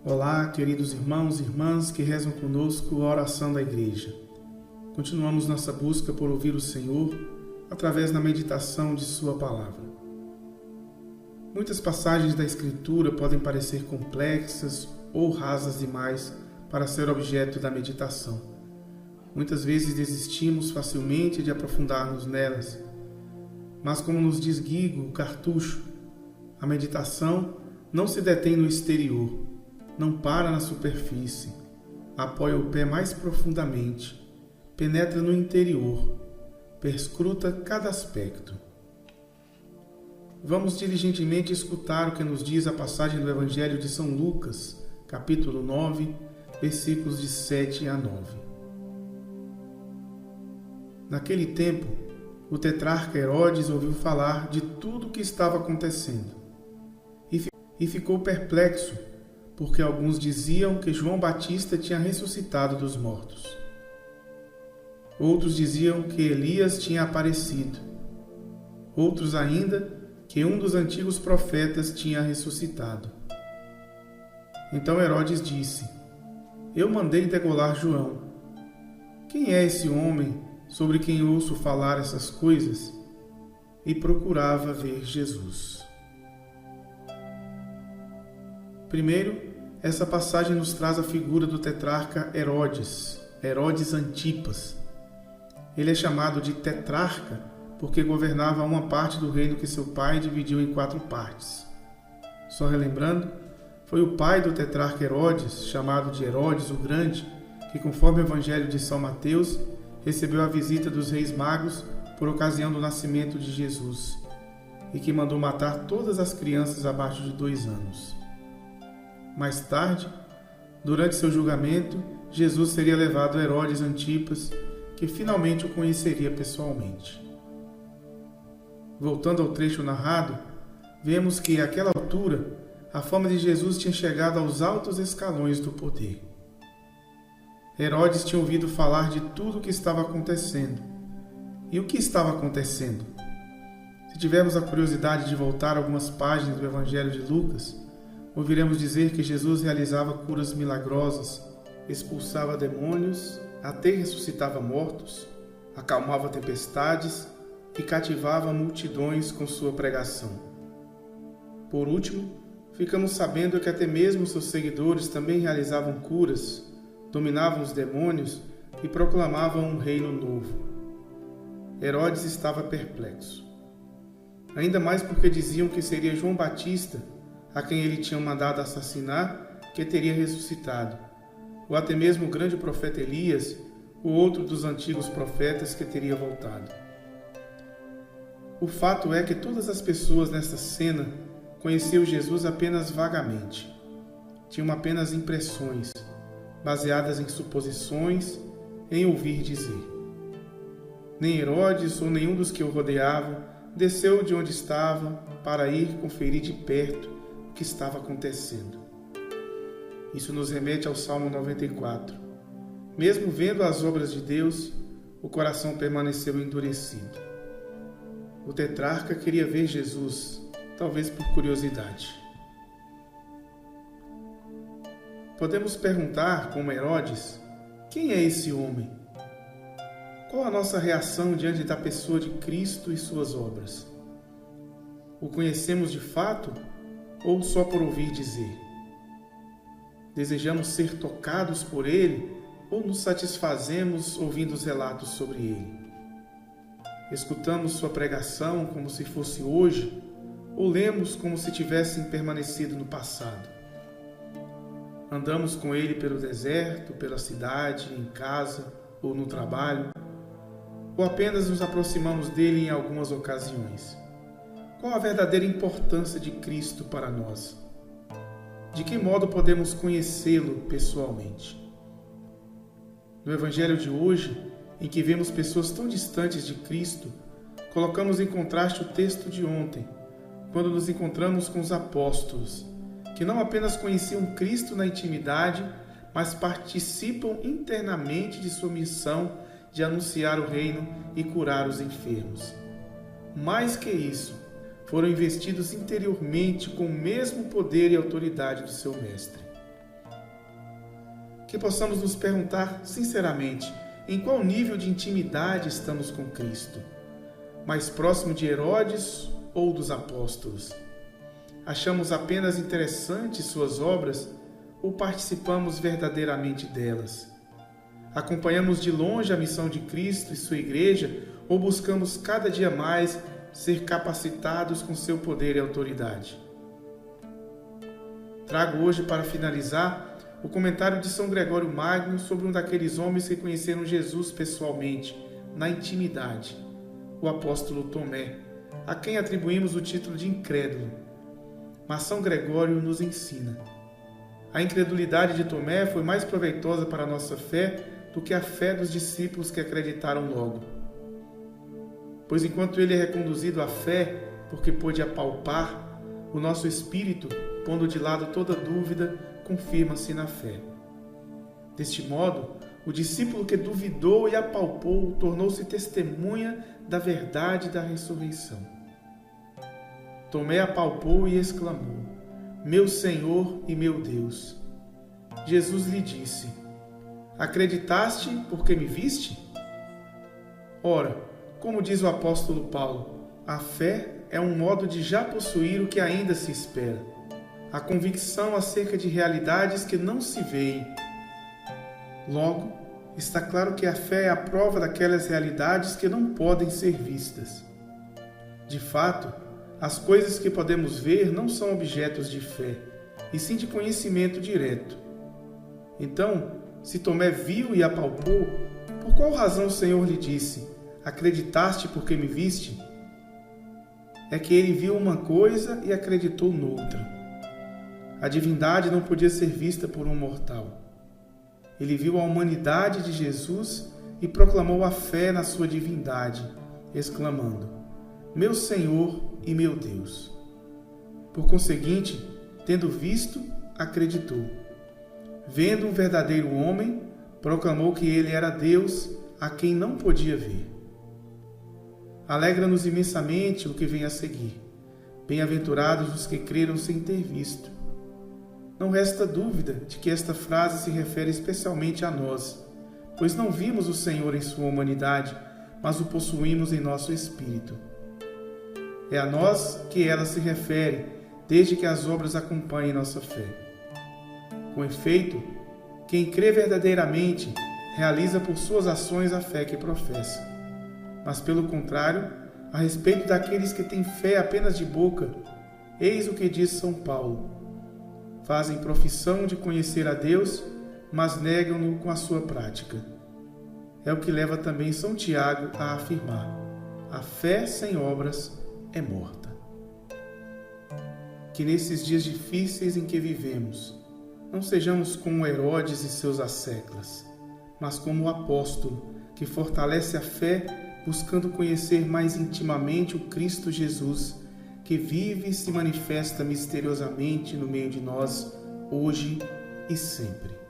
Olá, queridos irmãos e irmãs que rezam conosco a oração da Igreja. Continuamos nossa busca por ouvir o Senhor através da meditação de Sua Palavra. Muitas passagens da Escritura podem parecer complexas ou rasas demais para ser objeto da meditação. Muitas vezes desistimos facilmente de aprofundarmos nelas, mas como nos diz Guigo Cartucho, a meditação não se detém no exterior, não para na superfície, apoia o pé mais profundamente, penetra no interior, perscruta cada aspecto. Vamos diligentemente escutar o que nos diz a passagem do Evangelho de São Lucas, capítulo 9, versículos de 7 a 9. Naquele tempo, o tetrarca Herodes ouviu falar de tudo o que estava acontecendo e ficou perplexo, porque alguns diziam que João Batista tinha ressuscitado dos mortos. Outros diziam que Elias tinha aparecido. Outros ainda que um dos antigos profetas tinha ressuscitado. Então Herodes disse: Eu mandei degolar João. Quem é esse homem sobre quem ouço falar essas coisas? E procurava ver Jesus. Primeiro, essa passagem nos traz a figura do tetrarca Herodes Antipas. Ele é chamado de tetrarca porque governava uma parte do reino que seu pai dividiu em 4 partes. Só relembrando, foi o pai do tetrarca Herodes, chamado de Herodes o Grande, que, conforme o Evangelho de São Mateus, recebeu a visita dos reis magos por ocasião do nascimento de Jesus e que mandou matar todas as crianças abaixo de 2 anos. Mais tarde, durante seu julgamento, Jesus seria levado a Herodes Antipas, que finalmente o conheceria pessoalmente. Voltando ao trecho narrado, vemos que, àquela altura, a fama de Jesus tinha chegado aos altos escalões do poder. Herodes tinha ouvido falar de tudo o que estava acontecendo. E o que estava acontecendo? Se tivermos a curiosidade de voltar algumas páginas do Evangelho de Lucas, ouviremos dizer que Jesus realizava curas milagrosas, expulsava demônios, até ressuscitava mortos, acalmava tempestades e cativava multidões com sua pregação. Por último, ficamos sabendo que até mesmo seus seguidores também realizavam curas, dominavam os demônios e proclamavam um reino novo. Herodes estava perplexo. Ainda mais porque diziam que seria João Batista, a quem ele tinha mandado assassinar, que teria ressuscitado, ou até mesmo o grande profeta Elias, o outro dos antigos profetas que teria voltado. O fato é que todas as pessoas nessa cena conheciam Jesus apenas vagamente. Tinham apenas impressões, baseadas em suposições, em ouvir dizer. Nem Herodes ou nenhum dos que o rodeavam desceu de onde estava para ir conferir de perto o que estava acontecendo. Isso nos remete ao Salmo 94. Mesmo vendo as obras de Deus, o coração permaneceu endurecido. O tetrarca queria ver Jesus, talvez por curiosidade. Podemos perguntar, como Herodes, quem é esse homem? Qual a nossa reação diante da pessoa de Cristo e suas obras? O conhecemos de fato ou só por ouvir dizer? Desejamos ser tocados por ele ou nos satisfazemos ouvindo os relatos sobre ele? Escutamos sua pregação como se fosse hoje ou lemos como se tivessem permanecido no passado? Andamos com ele pelo deserto, pela cidade, em casa ou no trabalho? Ou apenas nos aproximamos dele em algumas ocasiões? Qual a verdadeira importância de Cristo para nós? De que modo podemos conhecê-lo pessoalmente? No Evangelho de hoje, em que vemos pessoas tão distantes de Cristo, colocamos em contraste o texto de ontem, quando nos encontramos com os apóstolos, que não apenas conheciam Cristo na intimidade, mas participam internamente de sua missão de anunciar o reino e curar os enfermos. Mais que isso, foram investidos interiormente com o mesmo poder e autoridade do seu mestre. que possamos nos perguntar sinceramente em qual nível de intimidade estamos com Cristo. Mais próximo de Herodes ou dos apóstolos? Achamos apenas interessantes suas obras ou participamos verdadeiramente delas? Acompanhamos de longe a missão de Cristo e sua igreja ou buscamos cada dia mais ser capacitados com seu poder e autoridade? Trago hoje, para finalizar, o comentário de São Gregório Magno sobre um daqueles homens que conheceram Jesus pessoalmente, na intimidade, o apóstolo Tomé, a quem atribuímos o título de incrédulo. Mas São Gregório nos ensina: a incredulidade de Tomé foi mais proveitosa para a nossa fé do que a fé dos discípulos que acreditaram logo. Pois enquanto ele é reconduzido à fé, porque pôde apalpar, o nosso espírito, pondo de lado toda dúvida, confirma-se na fé. Deste modo, o discípulo que duvidou e apalpou tornou-se testemunha da verdade da ressurreição. Tomé apalpou e exclamou: Meu Senhor e meu Deus. Jesus lhe disse: Acreditaste porque me viste? Ora, como diz o apóstolo Paulo, a fé é um modo de já possuir o que ainda se espera, a convicção acerca de realidades que não se veem. Logo, está claro que a fé é a prova daquelas realidades que não podem ser vistas. De fato, as coisas que podemos ver não são objetos de fé, e sim de conhecimento direto. Então, se Tomé viu e apalpou, por qual razão o Senhor lhe disse: Acreditaste porque me viste? É que ele viu uma coisa e acreditou noutra. A divindade não podia ser vista por um mortal. Ele viu a humanidade de Jesus e proclamou a fé na sua divindade, exclamando: Meu Senhor e meu Deus. Por conseguinte, tendo visto, acreditou. Vendo um verdadeiro homem, proclamou que ele era Deus, a quem não podia ver. Alegra-nos imensamente o que vem a seguir. Bem-aventurados os que creram sem ter visto. Não resta dúvida de que esta frase se refere especialmente a nós, pois não vimos o Senhor em sua humanidade, mas o possuímos em nosso espírito. É a nós que ela se refere, desde que as obras acompanhem nossa fé. Com efeito, quem crê verdadeiramente realiza por suas ações a fé que professa. Mas, pelo contrário, a respeito daqueles que têm fé apenas de boca, eis o que diz São Paulo: fazem profissão de conhecer a Deus, mas negam-no com a sua prática. É o que leva também São Tiago a afirmar: a fé sem obras é morta. Que nesses dias difíceis em que vivemos, não sejamos como Herodes e seus asseclas, mas como o apóstolo, que fortalece a fé buscando conhecer mais intimamente o Cristo Jesus, que vive e se manifesta misteriosamente no meio de nós, hoje e sempre.